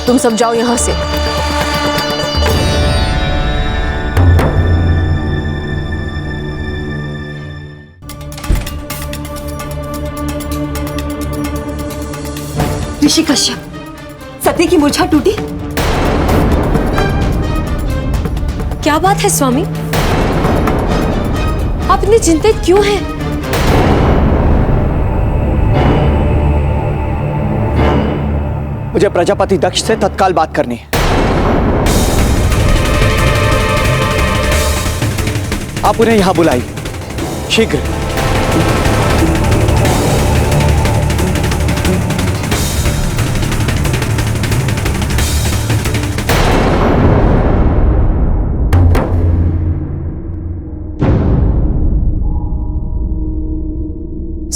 तुम सब जाओ यहां से। ऋषि कश्यप, सती की मूर्छा टूटी? क्या बात है स्वामी, आप इतने चिंतित क्यों हैं? मुझे प्रजापति दक्ष से तत्काल बात करनी है। आप उन्हें यहां बुलाइए, शीघ्र।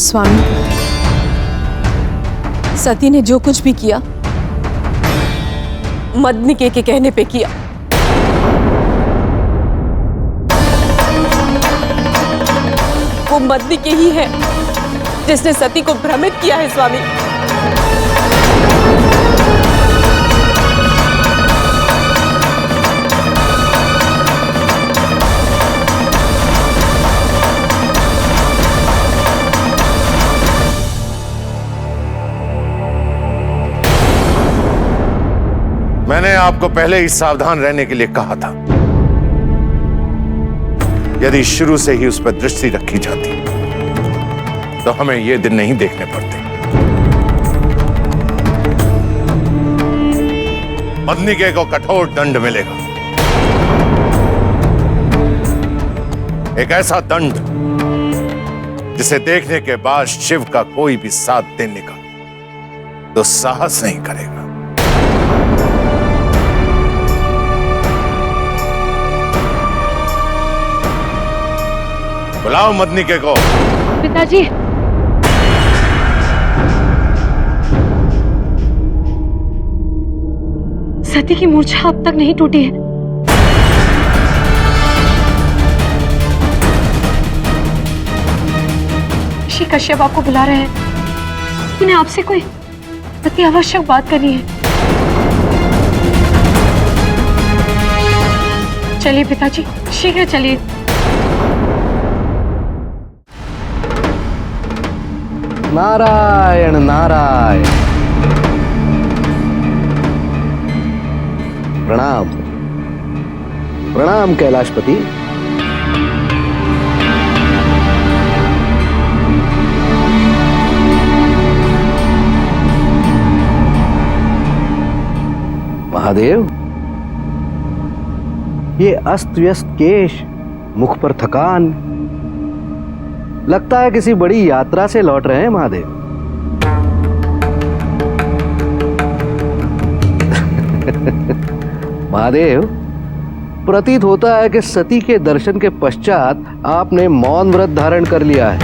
स्वामी, सती ने जो कुछ भी किया मदनिके के कहने पे किया। वो मदनिके ही है जिसने सती को भ्रमित किया है स्वामी। मैंने आपको पहले ही सावधान रहने के लिए कहा था। यदि शुरू से ही उस पर दृष्टि रखी जाती तो हमें ये दिन नहीं देखने पड़ते। मदनिके को कठोर दंड मिलेगा, एक ऐसा दंड जिसे देखने के बाद शिव का कोई भी साथ देने का तो साहस नहीं करेगा। बुलाओ मदनिके को। पिताजी, सती की मूर्छा अब तक नहीं टूटी है। ऋषि कश्यप आपको बुला रहे हैं। उन्हें आपसे कोई अति आवश्यक बात करनी है। चलिए पिताजी, शीघ्र चलिए। नारायण नारायण। प्रणाम प्रणाम कैलाशपति। महादेव, ये अस्त व्यस्त केश, मुख पर थकान, लगता है किसी बड़ी यात्रा से लौट रहे हैं महादेव। महादेव, प्रतीत होता है कि सती के दर्शन के पश्चात आपने मौन व्रत धारण कर लिया है।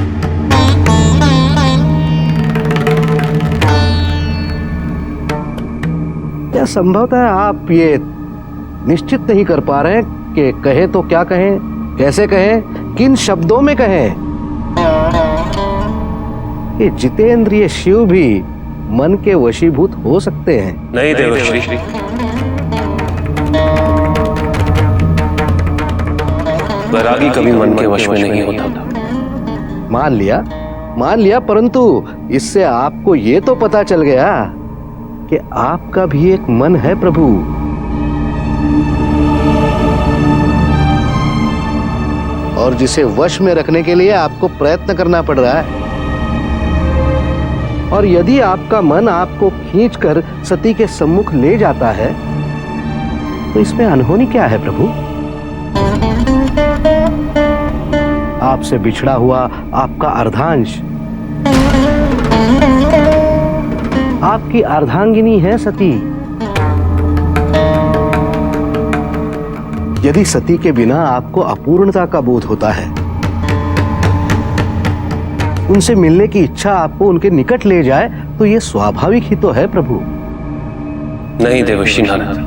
क्या संभवतः आप ये निश्चित नहीं कर पा रहे हैं कि कहें तो क्या कहें, कैसे कहें, किन शब्दों में कहें? ये जितेंद्रिय शिव भी मन के वशीभूत हो सकते हैं। नहीं देवर्षि, वैरागी कभी मन के वश में नहीं होता। मान लिया, परंतु इससे आपको ये तो पता चल गया कि आपका भी एक मन है प्रभु। और जिसे वश में रखने के लिए आपको प्रयत्न करना पड़ रहा है। और यदि आपका मन आपको खींचकर सती के सम्मुख ले जाता है तो इसमें अनहोनी क्या है प्रभु? आपसे बिछड़ा हुआ आपका अर्धांश, आपकी अर्धांगिनी है सती। यदि सती के बिना आपको अपूर्णता का बोध होता है, उनसे मिलने की इच्छा आपको उनके निकट ले जाए, तो यह स्वाभाविक ही तो है प्रभु। नहीं देवर्षि नारद,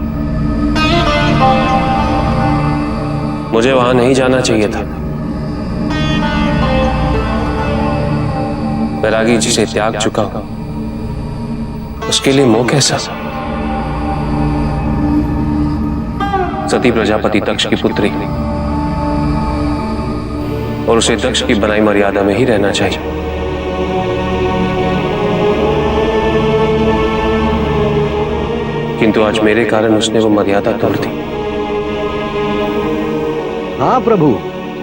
मुझे वहां नहीं जाना चाहिए था। वैरागी जिसे त्याग चुका हूं, उसके लिए मोह कैसा? सती प्रजापति दक्ष की पुत्री और उसे दक्ष की बनाई मर्यादा में ही रहना चाहिए। किंतु आज मेरे कारण उसने वो मर्यादा तोड़ दी। हाँ प्रभु,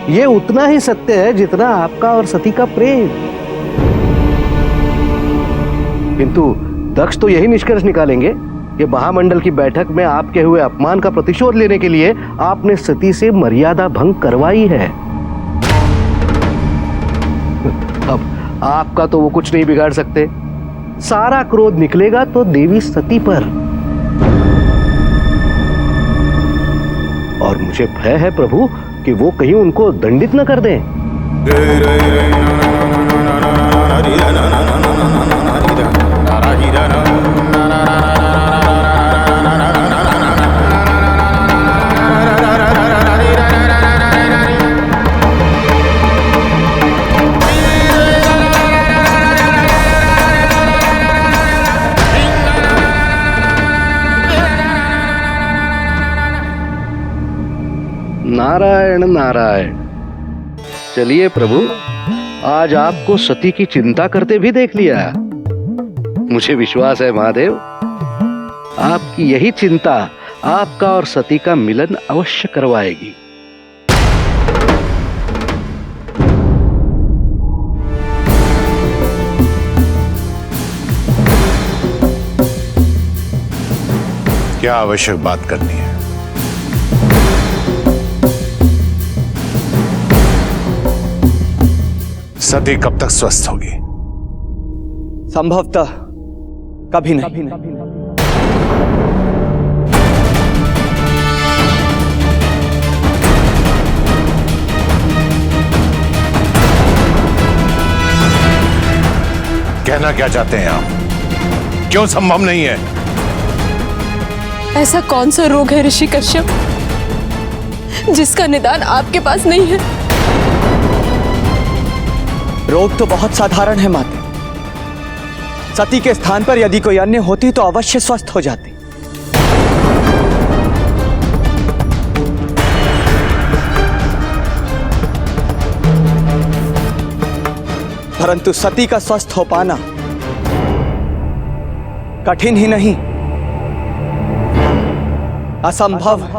ये उतना ही सत्य है जितना आपका और सती का प्रेम। किंतु दक्ष तो यही निष्कर्ष निकालेंगे कि महामंडल की बैठक में आपके हुए अपमान का प्रतिशोध लेने के लिए आपने सती से मर्यादा भंग करवाई है। अब आपका तो वो कुछ नहीं बिगाड़ सकते। सारा क्रोध निकलेगा तो देवी सती पर। और मुझे भय है प्रभु कि वो कहीं उनको दंडित न कर दें। नारायण नारायण। चलिए प्रभु, आज आपको सती की चिंता करते भी देख लिया। मुझे विश्वास है महादेव, आपकी यही चिंता आपका और सती का मिलन अवश्य करवाएगी। क्या आवश्यक बात करनी है? सती कब तक स्वस्थ होगी? संभवतः कभी नहीं। कहना क्या चाहते हैं आप? क्यों संभव नहीं है? ऐसा कौन सा रोग है ऋषि कश्यप जिसका निदान आपके पास नहीं है? रोग तो बहुत साधारण है माते। सती के स्थान पर यदि कोई अन्य होती तो अवश्य स्वस्थ हो जाती। परंतु सती का स्वस्थ हो पाना कठिन ही नहीं, असंभव है।